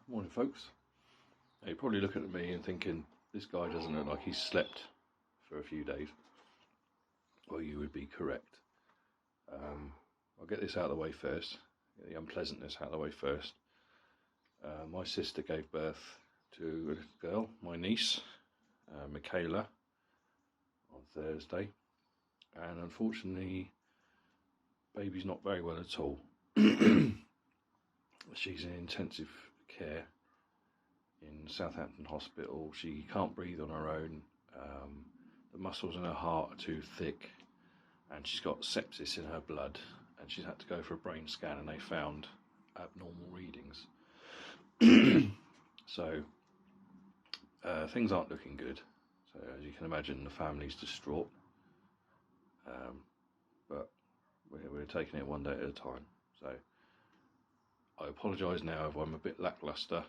Morning, folks. Now, you're probably looking at me and thinking, this guy doesn't look like he's slept for a few days. Well, you would be correct. I'll get this out of the way first, get the unpleasantness out of the way first. My sister gave birth to a little girl, my niece, Michaela, on Thursday. And unfortunately, baby's not very well at all. She's in intensive care in Southampton Hospital. She can't breathe on her own. The muscles in her heart are too thick, and she's got sepsis in her blood, and she's had to go for a brain scan, and they found abnormal readings. So things aren't looking good. So as you can imagine, the family's distraught. But we're taking it one day at a time. So I apologise now if I'm a bit lacklustre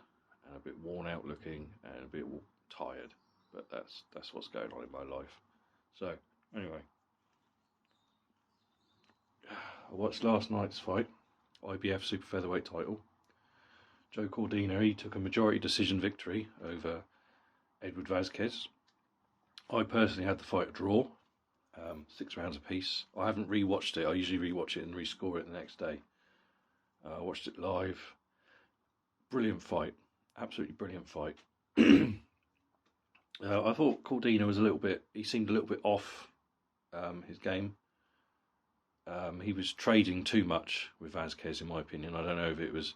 and a bit worn out looking and a bit tired, but that's what's going on in my life. So anyway, I watched last night's fight, IBF super featherweight title. Joe Cordina, he took a majority decision victory over Edward Vazquez. I personally had the fight a draw, 6 rounds apiece. I haven't re-watched it. I usually re-watch it and rescore it the next day. I watched it live. Brilliant fight, absolutely brilliant fight. I thought Cordina was he seemed a little bit off his game. He was trading too much with Vazquez, in my opinion. I don't know if it was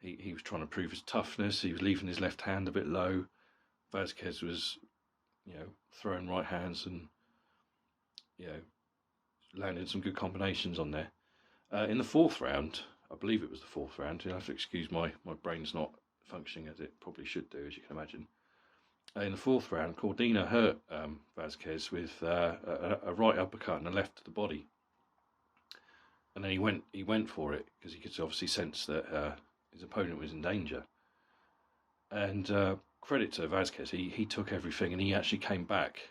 he was trying to prove his toughness. He was leaving his left hand a bit low. Vazquez was, throwing right hands and, landed some good combinations on there. In the 4th round, I believe it was the 4th round. You'll have to excuse my brain's not functioning as it probably should do, as you can imagine. In the 4th round, Cordina hurt Vazquez with a right uppercut and a left to the body. And then he went for it because he could obviously sense that his opponent was in danger. And credit to Vazquez, he took everything and he actually came back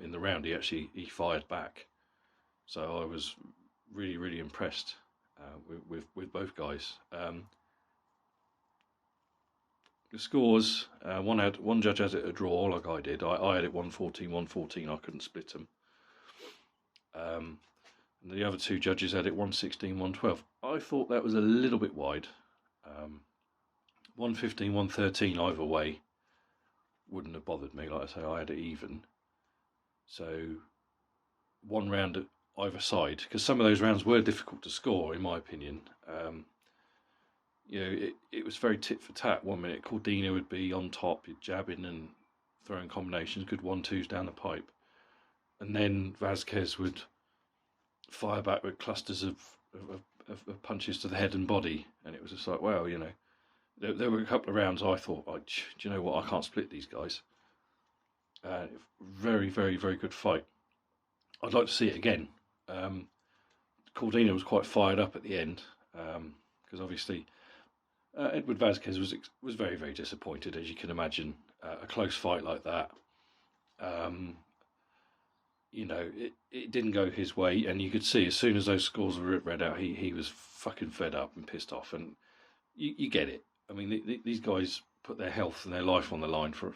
in the round. He fired back. So I was really, really impressed with both guys. The scores, one judge has it a draw like I did. I had it 114-114. I couldn't split them. And the other 2 judges had it 116-112. I thought that was a little bit wide. 115-113 either way wouldn't have bothered me. Like I say, I had it even. So 1 round at either side, because some of those rounds were difficult to score, in my opinion. It was very tit for tat. 1 minute Cordina would be on top, jabbing and throwing combinations, good 1-2s down the pipe, and then Vazquez would fire back with clusters of punches to the head and body, and it was just like, wow, there were a couple of rounds I thought, do you know what, I can't split these guys. Very, very, very good fight. I'd like to see it again. Cordina was quite fired up at the end, because obviously Edward Vazquez was very, very disappointed, as you can imagine. A close fight like that, it didn't go his way, and you could see as soon as those scores were read out, he was fucking fed up and pissed off, and you get it. I mean, these guys put their health and their life on the line for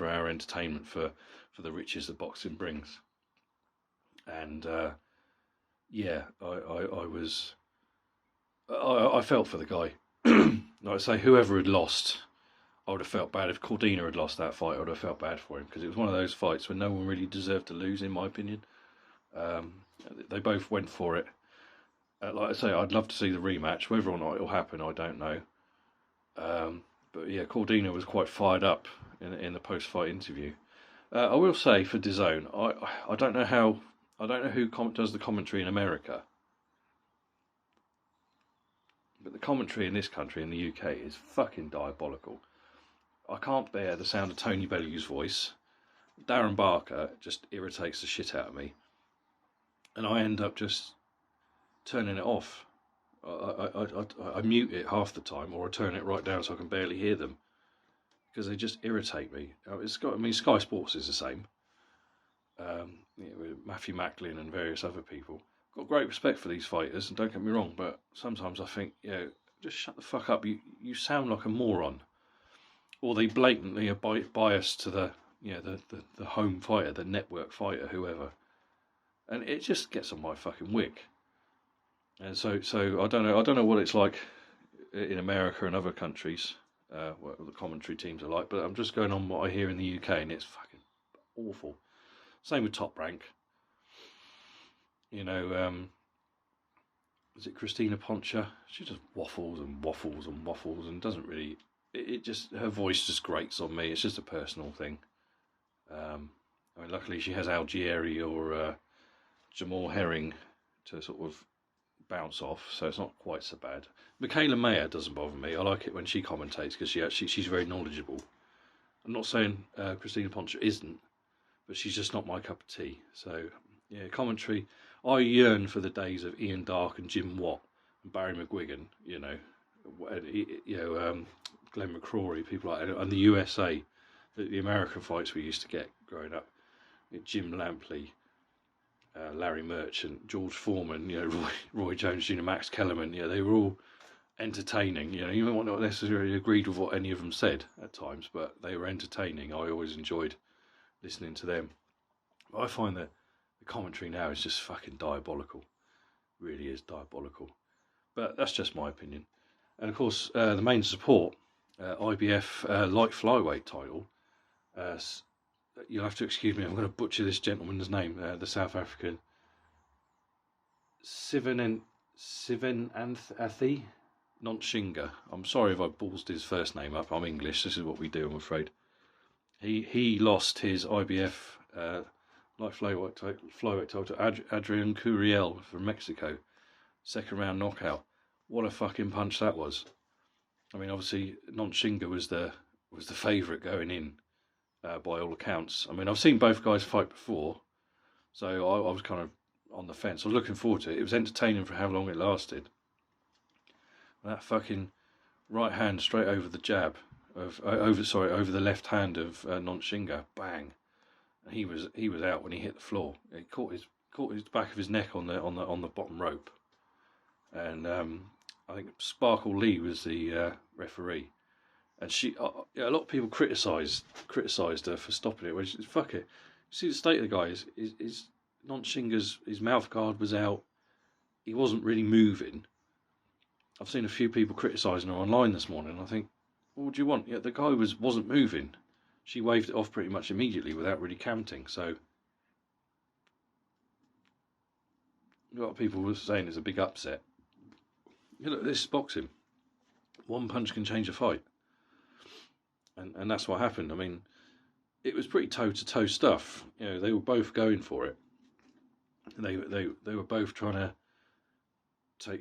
our entertainment, for the riches that boxing brings. And I felt for the guy. Like I say, whoever had lost, I would have felt bad. If Cordina had lost that fight, I would have felt bad for him, because it was one of those fights where no one really deserved to lose, in my opinion. They both went for it. Like I say, I'd love to see the rematch. Whether or not it'll happen, I don't know. But yeah, Cordina was quite fired up in the post-fight interview. I will say, for DAZN, I don't know who does the commentary in America, but the commentary in this country, in the UK, is fucking diabolical. I can't bear the sound of Tony Bellew's voice. Darren Barker just irritates the shit out of me, and I end up just turning it off. I mute it half the time, or I turn it right down so I can barely hear them, because they just irritate me. Sky Sports is the same. With Matthew Macklin and various other people. Got great respect for these fighters, and don't get me wrong, but sometimes I think, just shut the fuck up. You sound like a moron. or they blatantly are biased to the the home fighter, the network fighter, whoever, and it just gets on my fucking wick. And so I don't know what it's like in America and other countries, what the commentary teams are like, but I'm just going on what I hear in the UK, and it's fucking awful. Same with Top Rank. You know, is it Cristina Poncha? She just waffles and waffles and waffles and doesn't really. It just, her voice just grates on me. It's just a personal thing. I mean, luckily she has Algieri or Jamal Herring to sort of bounce off, so it's not quite so bad. Michaela Mayer doesn't bother me. I like it when she commentates because she's very knowledgeable. I'm not saying Cristina Poncha isn't, but she's just not my cup of tea. So yeah, commentary. I yearn for the days of Ian Darke and Jim Watt and Barry McGuigan. Glenn McCrory, people like that, and the USA, the American fights we used to get growing up. Jim Lampley, Larry Merchant, George Foreman, Roy Jones Jr., Max Kellerman. They were all entertaining. You might not necessarily agreed with what any of them said at times, but they were entertaining. I always enjoyed listening to them. But I find that the commentary now is just fucking diabolical. It really is diabolical. But that's just my opinion. And of course, the main support, IBF light flyweight title. You'll have to excuse me. I'm going to butcher this gentleman's name. The South African Sivan Anthi Nontshinga. I'm sorry if I ballsed his first name up. I'm English. This is what we do, I'm afraid. He lost his IBF light flyweight title to Adrian Curiel from Mexico. Second round knockout. What a fucking punch that was. I mean, obviously, Nontshinga was the favourite going in, by all accounts. I mean, I've seen both guys fight before, so I was kind of on the fence. I was looking forward to it. It was entertaining for how long it lasted. That fucking right hand straight over the jab over the left hand of Nontshinga, bang, and he was out when he hit the floor. He caught his back of his neck on the bottom rope, and I think Sparkle Lee was the referee, and a lot of people criticised her for stopping it. When she, fuck it, see the state of the guy is Nontshinga's, his mouth guard was out, he wasn't really moving. I've seen a few people criticising her online this morning. I think, what do you want? Yeah, the guy wasn't moving. She waved it off pretty much immediately without really counting. So a lot of people were saying it's a big upset. Look, this is boxing. One punch can change a fight, and that's what happened. I mean, it was pretty toe-to-toe stuff. They were both going for it. They were both trying to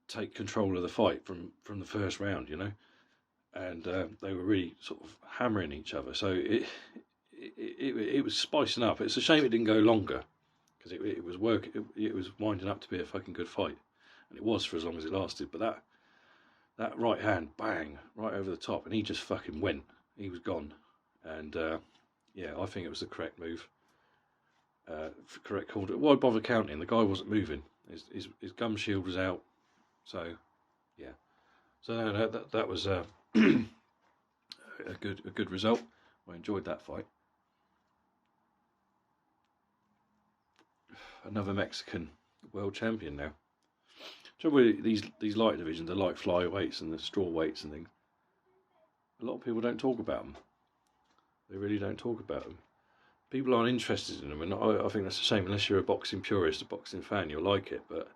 take control of the fight from the first round, and they were really sort of hammering each other. So it was spicing up. It's a shame it didn't go longer, because it was winding up to be a fucking good fight, and it was for as long as it lasted. But that right hand, bang, right over the top, and he just fucking went. He was gone, and I think it was the correct move. Correct call. Why bother counting? The guy wasn't moving. His gum shield was out. So, yeah. So that was a good result. I enjoyed that fight. Another Mexican world champion now. Trouble with these light divisions, the light flyweights and the straw weights and things. A lot of people don't talk about them. They really don't talk about them. People aren't interested in them, and I think that's a shame. Unless you're a boxing purist, a boxing fan, you'll like it. But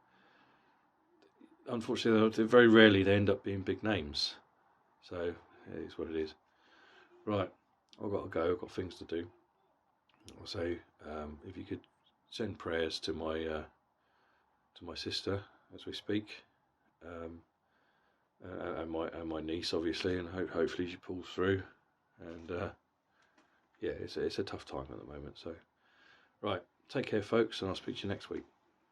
unfortunately, very rarely they end up being big names. So it is what it is. Right, I've got to go. I've got things to do. I'll say, if you could send prayers to my sister as we speak, and my niece, obviously, and hopefully she pulls through. And it's a tough time at the moment. So, right, take care, folks, and I'll speak to you next week.